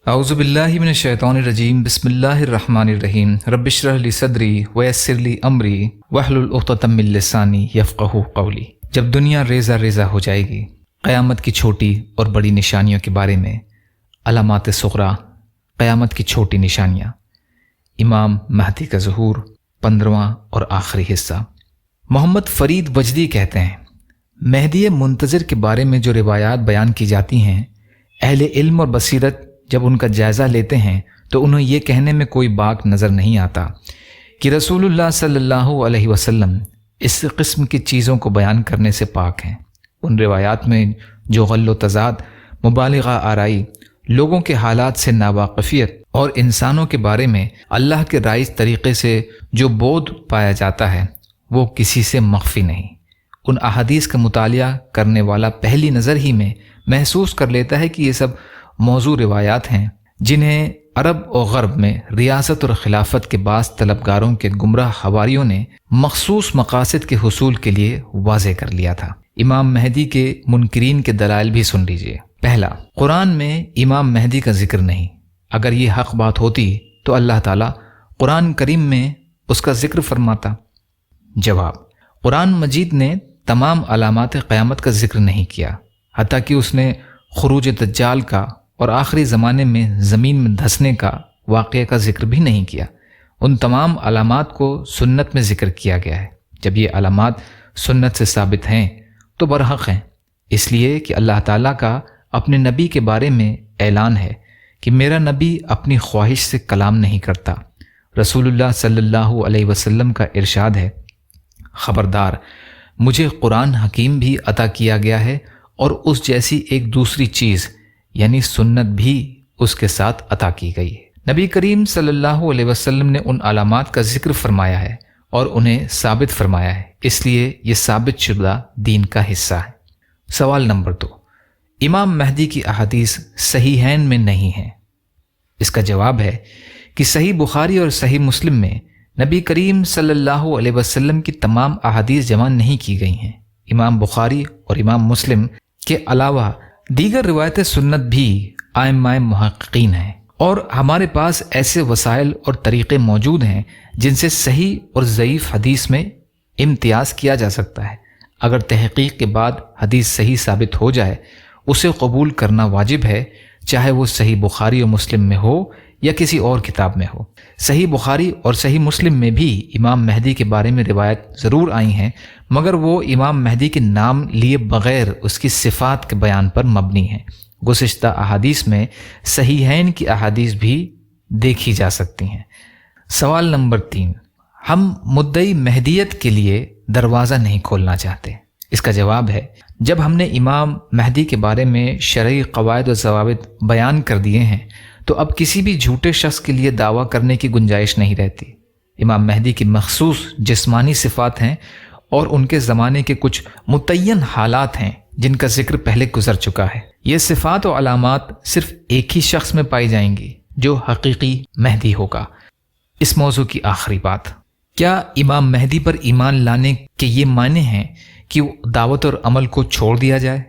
اعوذ باللہ من الشیطان الرجیم بسم اللہ الرحمن الرحیم رب اشرح لی صدری ویسر لی امری واحلل عقدۃ من لسانی یفقہوا قولی۔ جب دنیا ریزہ ریزہ ہو جائے گی، قیامت کی چھوٹی اور بڑی نشانیوں کے بارے میں علامات صغریٰ، قیامت کی چھوٹی نشانیاں، امام مہدی کا ظہور، 15واں اور آخری حصہ۔ محمد فرید وجدی کہتے ہیں، مہدی منتظر کے بارے میں جو روایات بیان کی جاتی ہیں، اہل علم اور بصیرت جب ان کا جائزہ لیتے ہیں تو انہیں یہ کہنے میں کوئی باک نظر نہیں آتا کہ رسول اللہ صلی اللہ علیہ وسلم اس قسم کی چیزوں کو بیان کرنے سے پاک ہیں۔ ان روایات میں جو غل و تضاد، مبالغہ آرائی، لوگوں کے حالات سے ناواقفیت اور انسانوں کے بارے میں اللہ کے رائج طریقے سے جو بودھ پایا جاتا ہے، وہ کسی سے مخفی نہیں۔ ان احادیث کا مطالعہ کرنے والا پہلی نظر ہی میں محسوس کر لیتا ہے کہ یہ سب موضوع روایات ہیں جنہیں عرب و غرب میں ریاست اور خلافت کے بعض طلبگاروں کے گمراہ حواریوں نے مخصوص مقاصد کے حصول کے لیے واضح کر لیا تھا۔ امام مہدی کے منکرین کے دلائل بھی سن لیجئے۔ پہلا، قرآن میں امام مہدی کا ذکر نہیں۔ اگر یہ حق بات ہوتی تو اللہ تعالیٰ قرآن کریم میں اس کا ذکر فرماتا۔ جواب، قرآن مجید نے تمام علامات قیامت کا ذکر نہیں کیا، حتیٰ کہ اس نے خروج دجال کا اور آخری زمانے میں زمین میں دھسنے کا واقعہ کا ذکر بھی نہیں کیا۔ ان تمام علامات کو سنت میں ذکر کیا گیا ہے۔ جب یہ علامات سنت سے ثابت ہیں تو برحق ہیں، اس لیے کہ اللہ تعالیٰ کا اپنے نبی کے بارے میں اعلان ہے کہ میرا نبی اپنی خواہش سے کلام نہیں کرتا۔ رسول اللہ صلی اللہ علیہ وسلم کا ارشاد ہے، خبردار، مجھے قرآن حکیم بھی عطا کیا گیا ہے اور اس جیسی ایک دوسری چیز یعنی سنت بھی اس کے ساتھ عطا کی گئی ہے۔ نبی کریم صلی اللہ علیہ وسلم نے ان علامات کا ذکر فرمایا ہے اور انہیں ثابت فرمایا ہے، اس لیے یہ ثابت شدہ دین کا حصہ ہے۔ سوال نمبر 2، امام مہدی کی احادیث صحیحین میں نہیں ہیں۔ اس کا جواب ہے کہ صحیح بخاری اور صحیح مسلم میں نبی کریم صلی اللہ علیہ وسلم کی تمام احادیث جمع نہیں کی گئی ہیں۔ امام بخاری اور امام مسلم کے علاوہ دیگر روایت سنت بھی ائمہ محققین ہیں، اور ہمارے پاس ایسے وسائل اور طریقے موجود ہیں جن سے صحیح اور ضعیف حدیث میں امتیاز کیا جا سکتا ہے۔ اگر تحقیق کے بعد حدیث صحیح ثابت ہو جائے، اسے قبول کرنا واجب ہے، چاہے وہ صحیح بخاری اور مسلم میں ہو یا کسی اور کتاب میں ہو۔ صحیح بخاری اور صحیح مسلم میں بھی امام مہدی کے بارے میں روایت ضرور آئی ہیں، مگر وہ امام مہدی کے نام لیے بغیر اس کی صفات کے بیان پر مبنی ہیں۔ گزشتہ احادیث میں صحیحین کی احادیث بھی دیکھی جا سکتی ہیں۔ سوال نمبر 3، ہم مدعی مہدیت کے لیے دروازہ نہیں کھولنا چاہتے۔ اس کا جواب ہے، جب ہم نے امام مہدی کے بارے میں شرعی قواعد و ضوابط بیان کر دیے ہیں تو اب کسی بھی جھوٹے شخص کے لیے دعویٰ کرنے کی گنجائش نہیں رہتی۔ امام مہدی کی مخصوص جسمانی صفات ہیں اور ان کے زمانے کے کچھ متعین حالات ہیں جن کا ذکر پہلے گزر چکا ہے۔ یہ صفات و علامات صرف ایک ہی شخص میں پائی جائیں گی جو حقیقی مہدی ہوگا۔ اس موضوع کی آخری بات، کیا امام مہدی پر ایمان لانے کے یہ معنی ہیں کہ دعوت اور عمل کو چھوڑ دیا جائے؟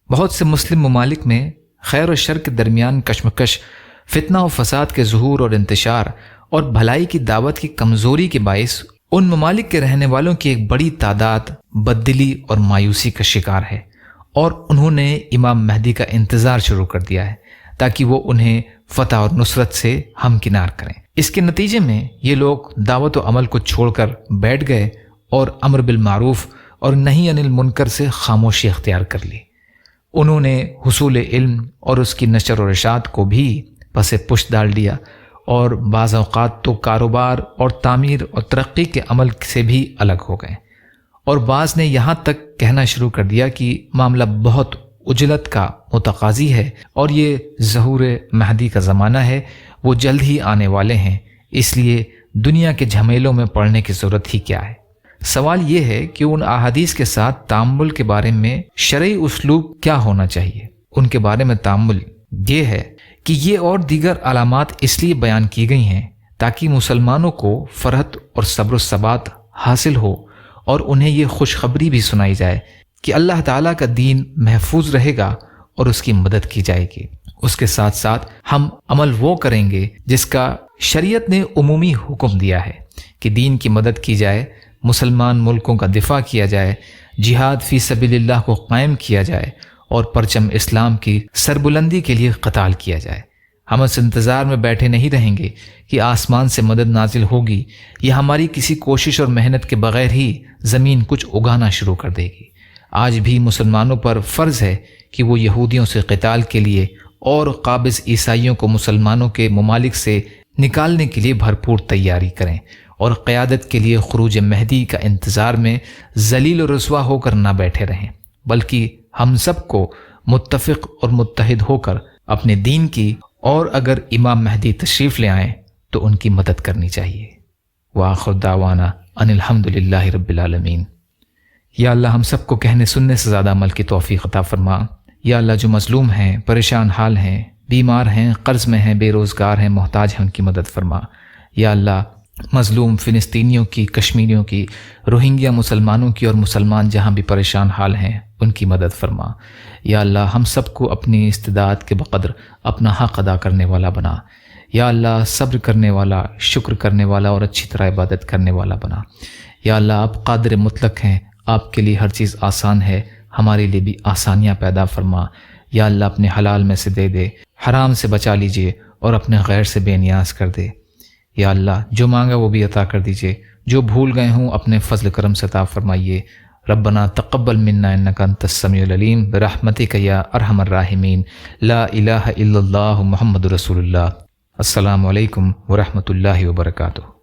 بہت سے مسلم ممالک میں خیر و شر کے درمیان کشمکش، فتنہ و فساد کے ظہور اور انتشار اور بھلائی کی دعوت کی کمزوری کے باعث ان ممالک کے رہنے والوں کی ایک بڑی تعداد بددلی اور مایوسی کا شکار ہے، اور انہوں نے امام مہدی کا انتظار شروع کر دیا ہے تاکہ وہ انہیں فتح اور نصرت سے ہمکنار کریں۔ اس کے نتیجے میں یہ لوگ دعوت و عمل کو چھوڑ کر بیٹھ گئے اور امر بالمعروف اور نہی عن المنکر سے خاموشی اختیار کر لی۔ انہوں نے حصول علم اور اس کی نشر و اشاعت کو بھی پس پشت ڈال دیا، اور بعض اوقات تو کاروبار اور تعمیر اور ترقی کے عمل سے بھی الگ ہو گئے، اور بعض نے یہاں تک کہنا شروع کر دیا کہ معاملہ بہت عجلت کا متقاضی ہے اور یہ ظہور مہدی کا زمانہ ہے، وہ جلد ہی آنے والے ہیں، اس لیے دنیا کے جھمیلوں میں پڑنے کی ضرورت ہی کیا ہے۔ سوال یہ ہے کہ ان احادیث کے ساتھ تعامل کے بارے میں شرعی اسلوب کیا ہونا چاہیے؟ ان کے بارے میں تعامل یہ ہے کہ یہ اور دیگر علامات اس لیے بیان کی گئی ہیں تاکہ مسلمانوں کو فرحت اور صبر و ثبات حاصل ہو، اور انہیں یہ خوشخبری بھی سنائی جائے کہ اللہ تعالیٰ کا دین محفوظ رہے گا اور اس کی مدد کی جائے گی۔ اس کے ساتھ ساتھ ہم عمل وہ کریں گے جس کا شریعت نے عمومی حکم دیا ہے کہ دین کی مدد کی جائے، مسلمان ملکوں کا دفاع کیا جائے، جہاد فی سبیل اللہ کو قائم کیا جائے اور پرچم اسلام کی سربلندی کے لیے قتال کیا جائے۔ ہم اس انتظار میں بیٹھے نہیں رہیں گے کہ آسمان سے مدد نازل ہوگی یا ہماری کسی کوشش اور محنت کے بغیر ہی زمین کچھ اگانا شروع کر دے گی۔ آج بھی مسلمانوں پر فرض ہے کہ وہ یہودیوں سے قتال کے لیے اور قابض عیسائیوں کو مسلمانوں کے ممالک سے نکالنے کے لیے بھرپور تیاری کریں اور قیادت کے لیے خروج مہدی کا انتظار میں ذلیل و رسوا ہو کر نہ بیٹھے رہیں، بلکہ ہم سب کو متفق اور متحد ہو کر اپنے دین کی، اور اگر امام مہدی تشریف لے آئیں تو ان کی مدد کرنی چاہیے۔ وآخر دعوانا ان الحمدللہ رب العالمین۔ یا اللہ ہم سب کو کہنے سننے سے زیادہ عمل کی توفیق عطا فرما۔ یا اللہ جو مظلوم ہیں، پریشان حال ہیں، بیمار ہیں، قرض میں ہیں، بے روزگار ہیں، محتاج ہیں، ان کی مدد فرما۔ یا اللہ مظلوم فلسطینیوں کی، کشمیریوں کی، روہنگیا مسلمانوں کی اور مسلمان جہاں بھی پریشان حال ہیں ان کی مدد فرما۔ یا اللہ ہم سب کو اپنی استطاعت کے بقدر اپنا حق ادا کرنے والا بنا۔ یا اللہ صبر کرنے والا، شکر کرنے والا اور اچھی طرح عبادت کرنے والا بنا۔ یا اللہ آپ قادر مطلق ہیں، آپ کے لیے ہر چیز آسان ہے، ہمارے لیے بھی آسانیاں پیدا فرما۔ یا اللہ اپنے حلال میں سے دے دے، حرام سے بچا لیجئے اور اپنے غیر سے بے نیاز کر دے۔ یا اللہ جو مانگا وہ بھی عطا کر دیجئے، جو بھول گئے ہوں اپنے فضل کرم سے عطا فرمائیے۔ ربنا تقبل منا انک انت السمیع العلیم برحمتک یا ارحم الراحمین۔ لا الہ الا اللہ محمد رسول اللہ۔ السلام علیکم ورحمۃ اللہ وبرکاتہ۔